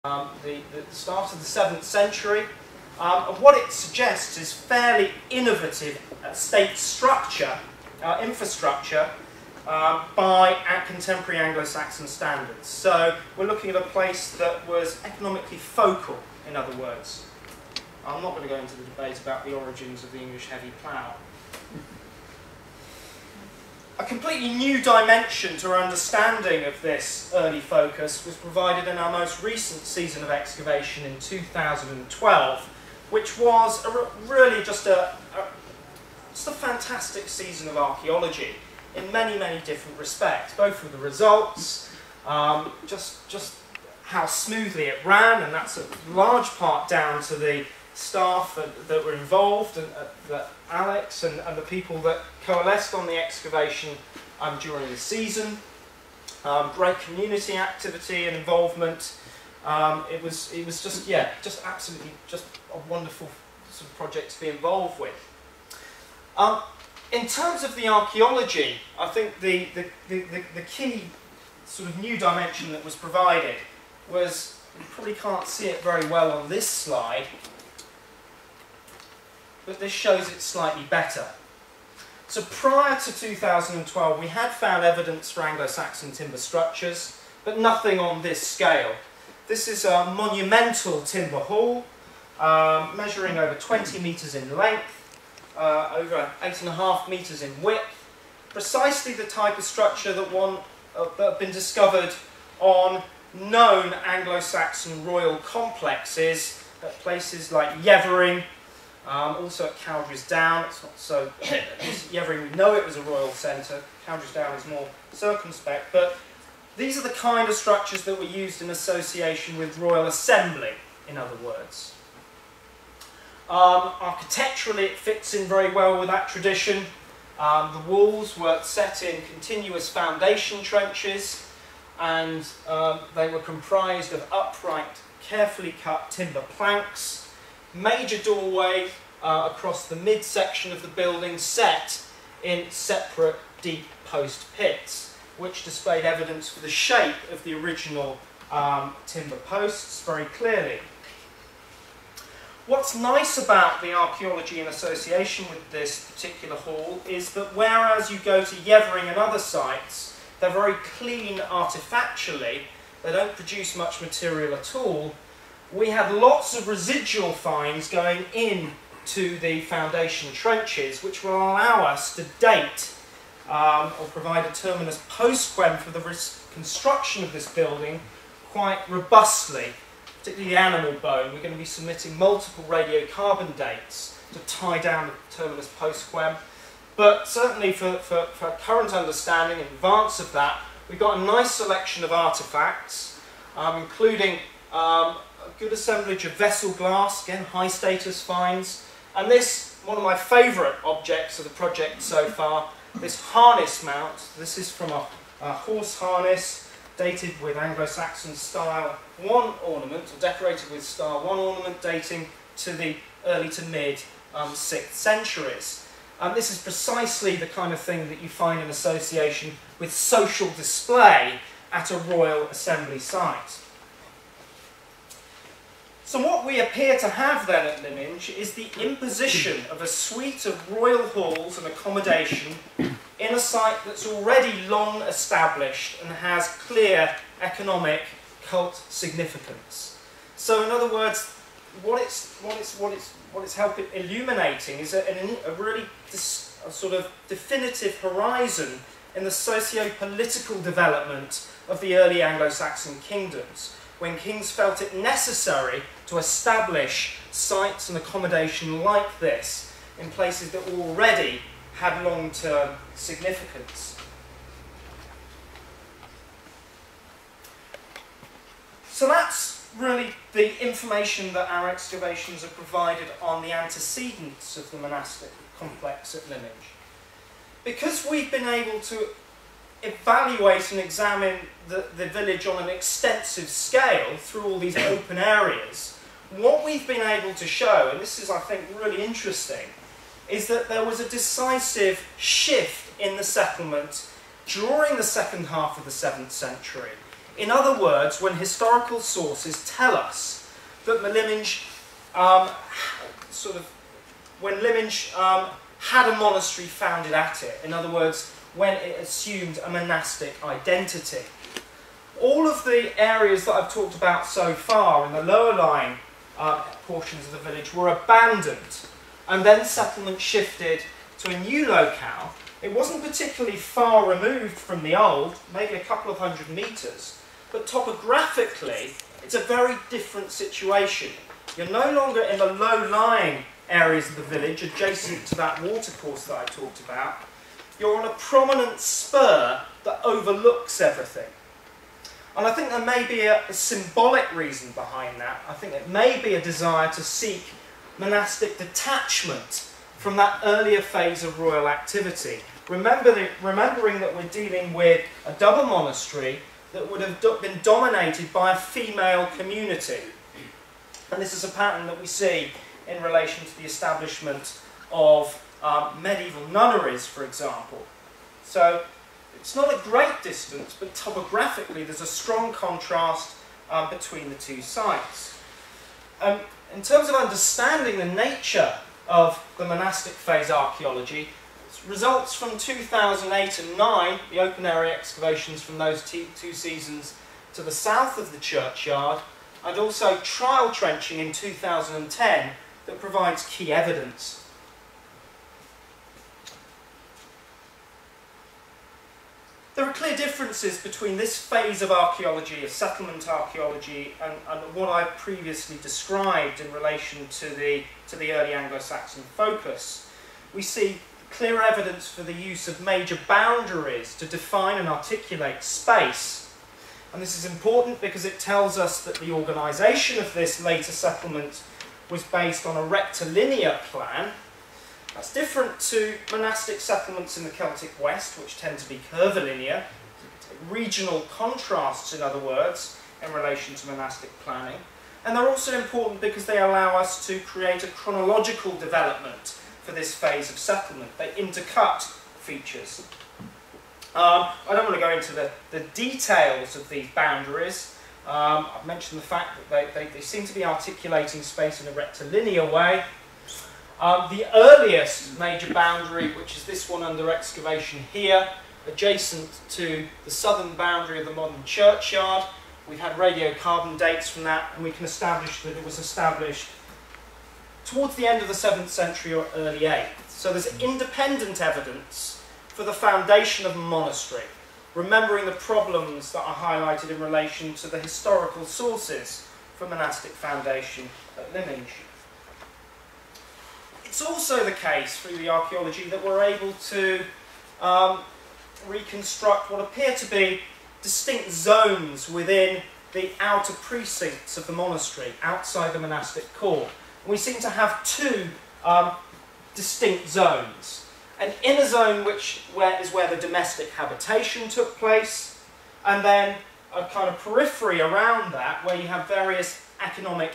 the start of the 7th century. And what it suggests is fairly innovative state structure, infrastructure, by contemporary Anglo-Saxon standards. So we're looking at a place that was economically focal, in other words. I'm not going to go into the debate about the origins of the English heavy plough. A completely new dimension to our understanding of this early focus was provided in our most recent season of excavation in 2012, which was really just a fantastic season of archaeology in many, many different respects, both with the results, just how smoothly it ran, and that's a large part down to the staff that were involved, and Alex and the people that coalesced on the excavation during the season. Great community activity and involvement. It was just absolutely just a wonderful sort of project to be involved with. In terms of the archaeology, I think the key sort of new dimension that was provided was, you probably can't see it very well on this slide, but this shows it slightly better. So prior to 2012, we had found evidence for Anglo-Saxon timber structures, but nothing on this scale. This is a monumental timber hall, measuring over 20 metres in length, over 8.5 metres in width, precisely the type of structure that had been discovered on known Anglo-Saxon royal complexes at places like Yevering, also at Cowdrey's Down. It's not so, Yevering, we know it was a royal centre. Cowdrey's Down is more circumspect, but these are the kind of structures that were used in association with royal assembly, in other words. Architecturally, it fits in very well with that tradition. The walls were set in continuous foundation trenches, and they were comprised of upright, carefully cut timber planks. Major doorway across the midsection of the building, set in separate deep post pits, which displayed evidence for the shape of the original timber posts very clearly. What's nice about the archaeology in association with this particular hall is that whereas you go to Yevering and other sites, they're very clean artifactually, they don't produce much material at all, we had lots of residual finds going in to the foundation trenches, which will allow us to date or provide a terminus postquem for the construction of this building quite robustly, particularly the animal bone. We're going to be submitting multiple radiocarbon dates to tie down the terminus postquem. But certainly for current understanding in advance of that, we've got a nice selection of artefacts, including a good assemblage of vessel glass, again high status finds, and this, one of my favourite objects of the project so far, this harness mount. This is from a horse harness dated with Anglo-Saxon style 1 ornament, or decorated with style 1 ornament, dating to the early to mid 6th centuries. This is precisely the kind of thing that you find in association with social display at a royal assembly site. So what we appear to have then at Lyminge is the imposition of a suite of royal halls and accommodation in a site that's already long established and has clear economic cult significance. So in other words, what it's helping illuminating is a really sort of definitive horizon in the socio-political development of the early Anglo-Saxon kingdoms, when kings felt it necessary to establish sites and accommodation like this in places that already had long-term significance. So that's really the information that our excavations have provided on the antecedents of the monastic complex at Lyminge. Because we've been able to evaluate and examine the village on an extensive scale through all these open areas, what we've been able to show, and this is I think really interesting, is that there was a decisive shift in the settlement during the second half of the 7th century In other words, when historical sources tell us that Lyminge, when Lyminge had a monastery founded at it, in other words, when it assumed a monastic identity. All of the areas that I've talked about so far in the lower lying portions of the village were abandoned, and then settlement shifted to a new locale. It wasn't particularly far removed from the old, maybe a couple of 100 metres, but topographically it's a very different situation. You're no longer in the low-lying areas of the village adjacent to that watercourse that I talked about. You're on a prominent spur that overlooks everything. And I think there may be a symbolic reason behind that. I think it may be a desire to seek monastic detachment from that earlier phase of royal activity. Remembering that we're dealing with a double monastery that would have been dominated by a female community. And this is a pattern that we see in relation to the establishment of medieval nunneries, for example. So it's not a great distance, but topographically there's a strong contrast between the two sites. In terms of understanding the nature of the monastic phase archaeology, it results from 2008 and 9, the open area excavations from those two seasons to the south of the churchyard, and also trial trenching in 2010 that provides key evidence. There are clear differences between this phase of archaeology, of settlement archaeology, and what I've previously described in relation to the early Anglo-Saxon focus. We see clear evidence for the use of major boundaries to define and articulate space. And this is important because it tells us that the organisation of this later settlement was based on a rectilinear plan. That's different to monastic settlements in the Celtic West, which tend to be curvilinear. Regional contrasts, in other words, in relation to monastic planning. And they're also important because they allow us to create a chronological development for this phase of settlement. They intercut features. I don't want to go into the details of these boundaries. I've mentioned the fact that they seem to be articulating space in a rectilinear way. The earliest major boundary, which is this one under excavation here, adjacent to the southern boundary of the modern churchyard. We've had radiocarbon dates from that, and we can establish that it was established towards the end of the 7th century or early 8th. So there's independent evidence for the foundation of a monastery, remembering the problems that are highlighted in relation to the historical sources for monastic foundation at Lyminge. It's also the case through the archaeology that we're able to reconstruct what appear to be distinct zones within the outer precincts of the monastery, outside the monastic core. And we seem to have two distinct zones. An inner zone is where the domestic habitation took place, and then a kind of periphery around that where you have various economic